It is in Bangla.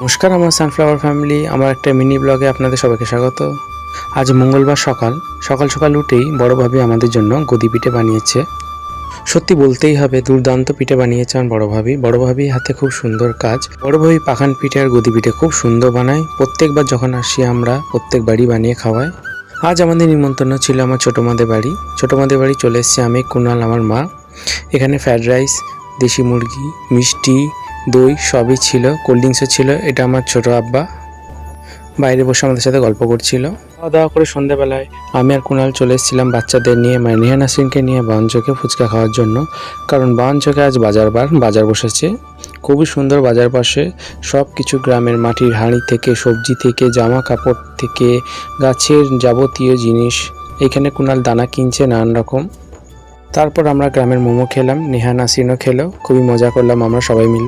নমস্কার, আমার সানফ্লাওয়ার ফ্যামিলি আমার একটা মিনি ব্লগে আপনাদের সবাইকে স্বাগত। আজ মঙ্গলবার সকাল সকাল উঠেই বড় ভাবি আমাদের জন্য গদি পিঠে বানিয়েছে। সত্যি বলতেই হবে, দুর্দান্ত পিঠে বানিয়েছে আমার বড় ভাবি হাতে খুব সুন্দর কাজ। বড় ভাবি পাখান পিঠে আর গদি পিঠে খুব সুন্দর বানায়। প্রত্যেকবার যখন আসি আমরা প্রত্যেকবারই বানিয়ে খাওয়াই। আজ আমাদের নিমন্ত্রণ ছিল আমার ছোটো মাদের বাড়ি চলে এসেছি আমি, কুনাল, আমার মা। এখানে ফ্রায়েড রাইস, দেশি মুরগি, মিষ্টি, দই সবই ছিল, কোল্ড ড্রিঙ্কসও ছিল। এটা আমার ছোটো আব্বা বাইরে বসে আমাদের সাথে গল্প করছিল। খাওয়া দাওয়া করে সন্ধ্যাবেলায় আমি আর কুনাল চলে এসেছিলাম বাচ্চাদের নিয়ে, মানে নেহা নাসরিনকে নিয়ে বাঞ্চকে ফুচকা খাওয়ার জন্য। কারণ বাঞ্চকে আজ বাজার বসেছে। খুবই সুন্দর বাজার পাশে সব কিছু, গ্রামের মাটির হাঁড়ি থেকে, সবজি থেকে, জামা কাপড় থেকে, গাছের যাবতীয় জিনিস। এখানে কুনাল দানা কিনছে নানান রকম। তারপর আমরা গ্রামের মোমো খেলাম, নেহা নাসরিনও খেলো, খুবই মজা করলাম আমরা সবাই মিলে।